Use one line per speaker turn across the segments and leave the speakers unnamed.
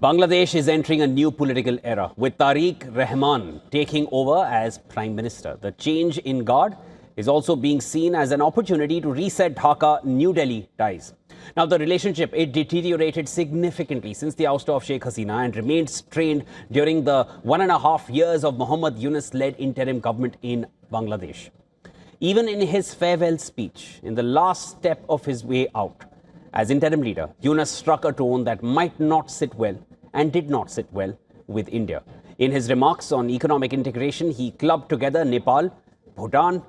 Bangladesh is entering a new political era with Tarique Rahman taking over as Prime Minister. The change in guard is also being seen as an opportunity to reset Dhaka-New Delhi ties. Now, the relationship, it deteriorated significantly since the ouster of Sheikh Hasina and remained strained during the 1.5 years of Muhammad Yunus-led interim government in Bangladesh. Even in his farewell speech, in the last step of his way out, as interim leader, Yunus struck a tone that might not sit well and did not sit well with India. In his remarks on economic integration, he clubbed together Nepal, Bhutan,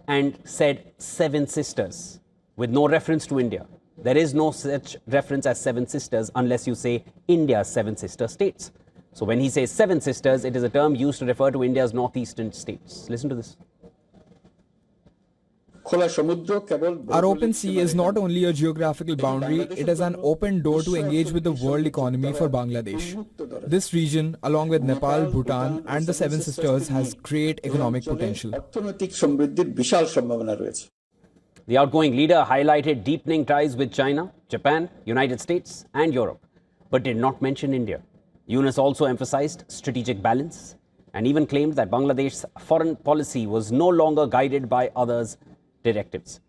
and said 7 sisters, with no reference to India. There is no such reference as 7 sisters unless you say India's 7 sister states. So when he says 7 sisters, it is a term used to refer to India's northeastern states. Listen to this.
Our open sea is not only a geographical boundary, it is an open door to engage with the world economy for Bangladesh. This region, along with Nepal, Bhutan and the 7 sisters, has great economic potential.
The outgoing leader highlighted deepening ties with China, Japan, United States and Europe, but did not mention India. Yunus also emphasized strategic balance and even claimed that Bangladesh's foreign policy was no longer guided by others' directives.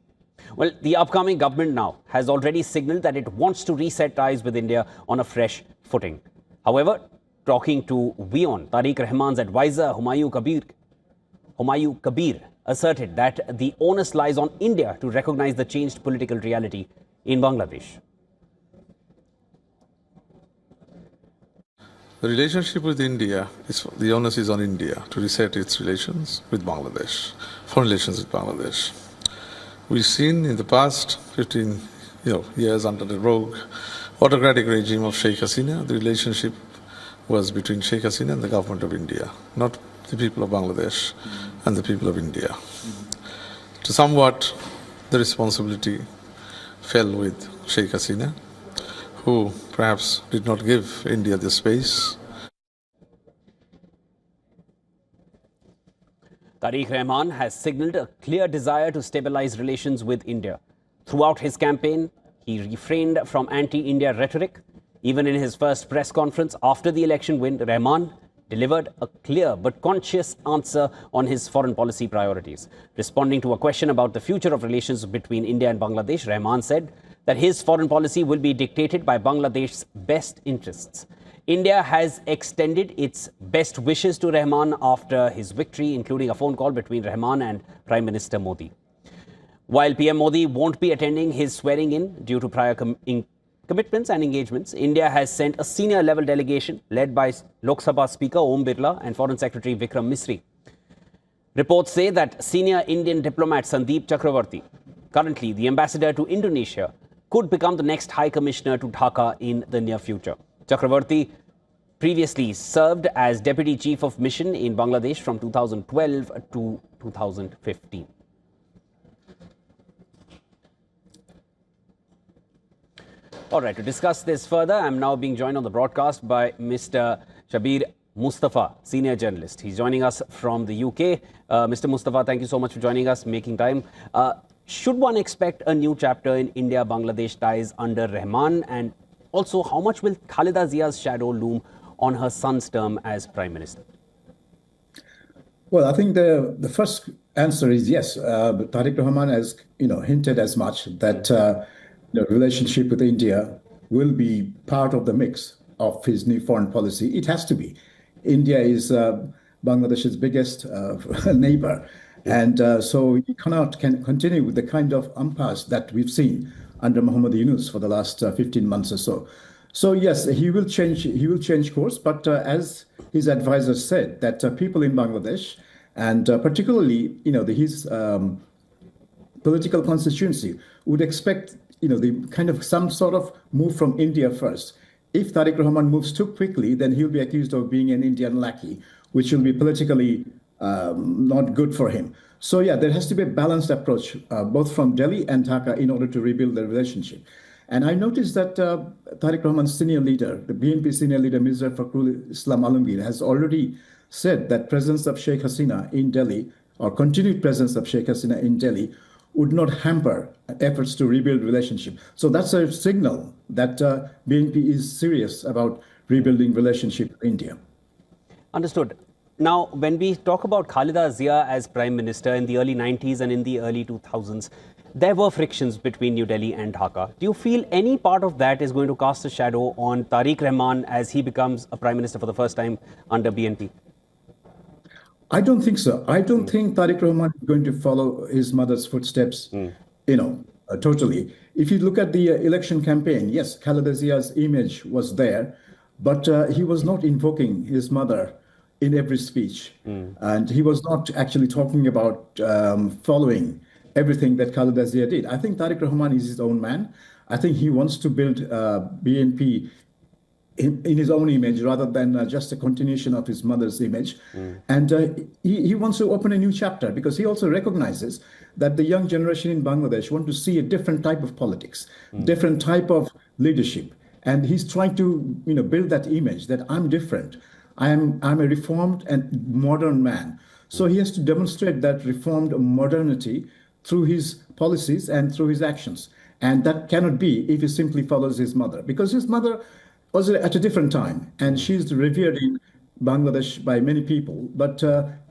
Well, the upcoming government now has already signaled that it wants to reset ties with India on a fresh footing. However, talking to WION, Tarique Rahman's advisor Humayun Kabir asserted that the onus lies on India to recognize the changed political reality in Bangladesh.
The relationship with India, the onus is on India to reset its relations with Bangladesh, foreign relations with Bangladesh. We've seen in the past 15 years under the rogue autocratic regime of Sheikh Hasina, the relationship was between Sheikh Hasina and the government of India, not the people of Bangladesh and the people of India. To somewhat, the responsibility fell with Sheikh Hasina, who perhaps did not give India the space.
Tarique Rahman has signalled a clear desire to stabilize relations with India. Throughout his campaign, he refrained from anti-India rhetoric. Even in his first press conference after the election win, Rahman delivered a clear but conscious answer on his foreign policy priorities. Responding to a question about the future of relations between India and Bangladesh, Rahman said that his foreign policy will be dictated by Bangladesh's best interests. India has extended its best wishes to Rahman after his victory, including a phone call between Rahman and Prime Minister Modi. While PM Modi won't be attending his swearing-in due to prior commitments and engagements, India has sent a senior-level delegation led by Lok Sabha Speaker Om Birla and Foreign Secretary Vikram Misri. Reports say that senior Indian diplomat Sandeep Chakravarti, currently the ambassador to Indonesia, could become the next High Commissioner to Dhaka in the near future. Chakravarti previously served as Deputy Chief of Mission in Bangladesh from 2012 to 2015. All right, to discuss this further, I'm now being joined on the broadcast by Mr. Shabir Mustafa, senior journalist. He's joining us from the UK. Mr. Mustafa, thank you so much for joining us, making time. Should one expect a new chapter in India-Bangladesh ties under Rahman? And also, how much will Khaleda Zia's shadow loom on her son's term as Prime Minister?
Well, I think the first answer is yes. Tarique Rahman has hinted as much that the relationship with India will be part of the mix of his new foreign policy. It has to be. India is Bangladesh's biggest neighbor. And so you cannot continue with the kind of impasse that we've seen under Muhammad Yunus for the last 15 months or so. So yes, he will change course, but as his advisor said, that people in Bangladesh and particularly his political constituency would expect the kind of some sort of move from India first. If Tarique Rahman moves too quickly, then he'll be accused of being an Indian lackey, which will be politically not good for him. So yeah, there has to be a balanced approach, both from Delhi and Dhaka, in order to rebuild the relationship. And I noticed that Tarique Rahman's senior leader, the BNP senior leader, Mirza Fakhrul Islam Alamgir, has already said that presence of Sheikh Hasina in Delhi, or continued presence of Sheikh Hasina in Delhi, would not hamper efforts to rebuild relationship. So that's a signal that BNP is serious about rebuilding relationship with India.
Understood. Now, when we talk about Khaleda Zia as Prime Minister in the early 90s and in the early 2000s, there were frictions between New Delhi and Dhaka. Do you feel any part of that is going to cast a shadow on Tarique Rahman as he becomes a Prime Minister for the first time under BNP?
I don't think so. I don't think Tarique Rahman is going to follow his mother's footsteps, totally. If you look at the election campaign, yes, Khaleda Zia's image was there, but he was not invoking his mother in every speech. And he was not actually talking about following everything that Khaleda Zia did. I think Tarique Rahman is his own man. I think he wants to build BNP in his own image rather than just a continuation of his mother's image. And he wants to open a new chapter because he also recognizes that the young generation in Bangladesh want to see a different type of politics, different type of leadership. And he's trying to build that image that I'm different. I'm a reformed and modern man. So he has to demonstrate that reformed modernity through his policies and through his actions. And that cannot be if he simply follows his mother, because his mother was at a different time and she's revered in Bangladesh by many people. But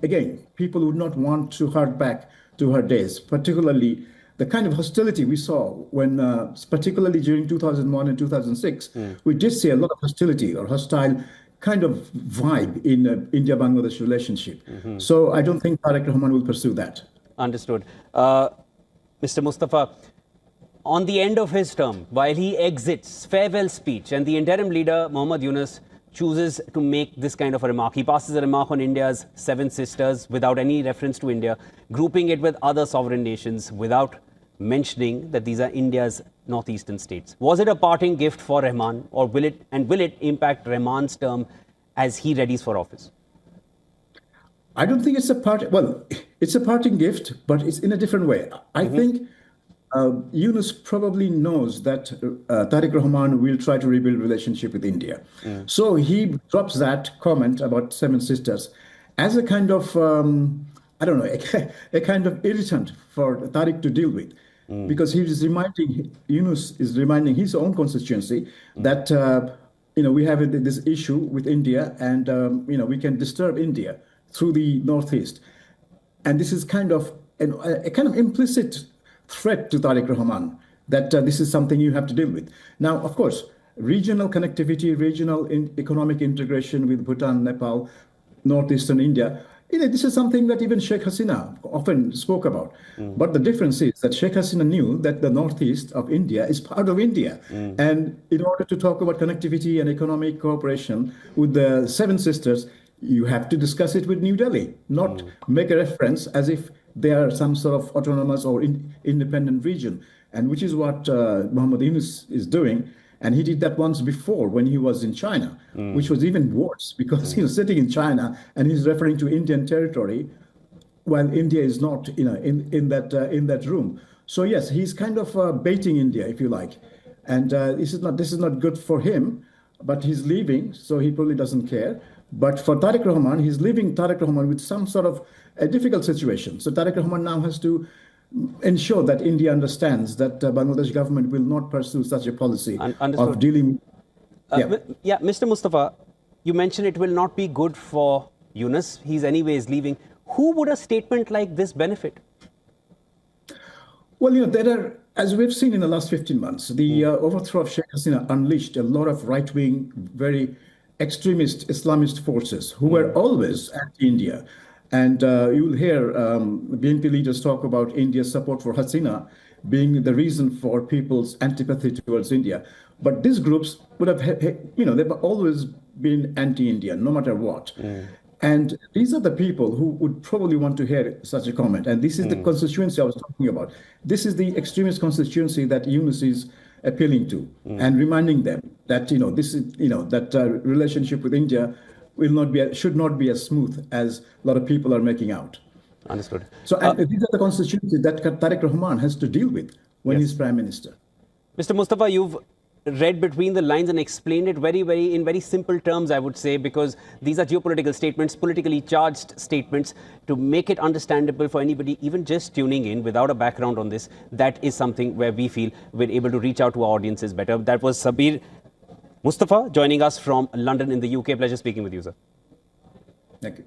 again, people would not want to hark back to her days, particularly the kind of hostility we saw when, particularly during 2001 and 2006, we did see a lot of hostility or hostile kind of vibe in India-Bangladesh relationship. So I don't think Tarique Rahman will pursue that.
Understood. Mr. Mustafa, on the end of his term, while he exits, farewell speech, and the interim leader, Mohammad Yunus, chooses to make this kind of a remark. He passes a remark on India's 7 sisters without any reference to India, grouping it with other sovereign nations without mentioning that these are India's northeastern states. Was it a parting gift for Rahman, or will it impact Rahman's term as he readies for office?
I don't think it's a it's a parting gift, but it's in a different way. I think Yunus probably knows that Tarique Rahman will try to rebuild relationship with India. So he drops that comment about 7 sisters as a kind of, I don't know, a kind of irritant for Tarique to deal with. Because Yunus is reminding his own constituency that, we have this issue with India and, we can disturb India through the Northeast. And this is kind of a kind of implicit threat to Tarique Rahman that this is something you have to deal with. Now, of course, regional connectivity, regional economic integration with Bhutan, Nepal, northeastern India, this is something that even Sheikh Hasina often spoke about. But the difference is that Sheikh Hasina knew that the northeast of India is part of India. And in order to talk about connectivity and economic cooperation with the 7 sisters, you have to discuss it with New Delhi, not make a reference as if they are some sort of autonomous or independent region, and which is what Mohammad Yunus is doing. And he did that once before when he was in China, which was even worse because he was sitting in China and he's referring to Indian territory while India is not in that room. So yes, he's kind of baiting India, if you like. And this is not good for him, but he's leaving, so he probably doesn't care. But for Tarique Rahman, he's leaving Tarique Rahman with some sort of a difficult situation. So Tarique Rahman now has to ensure that India understands that Bangladesh government will not pursue such a policy of dealing.
Mr. Mustafa, you mentioned it will not be good for Yunus. He's anyways leaving. Who would a statement like this benefit?
Well, there are, as we've seen in the last 15 months, the overthrow of Sheikh Hasina unleashed a lot of right-wing, very extremist Islamist forces who were always anti-India. And you'll hear BNP leaders talk about India's support for Hasina being the reason for people's antipathy towards India. But these groups would have, they've always been anti-India, no matter what. And these are the people who would probably want to hear such a comment. And this is the constituency I was talking about. This is the extremist constituency that Yunus is appealing to and reminding them that, this is, that relationship with India should not be as smooth as a lot of people are making out.
Understood.
So these are the constituencies that Tarique Rahman has to deal with when he's Prime Minister.
Mr. Mustafa, you've read between the lines and explained it in very simple terms, I would say, because these are geopolitical statements, politically charged statements. To make it understandable for anybody, even just tuning in without a background on this, that is something where we feel we're able to reach out to our audiences better. That was Sabir Mustafa joining us from London in the UK. Pleasure speaking with you, sir.
Thank you.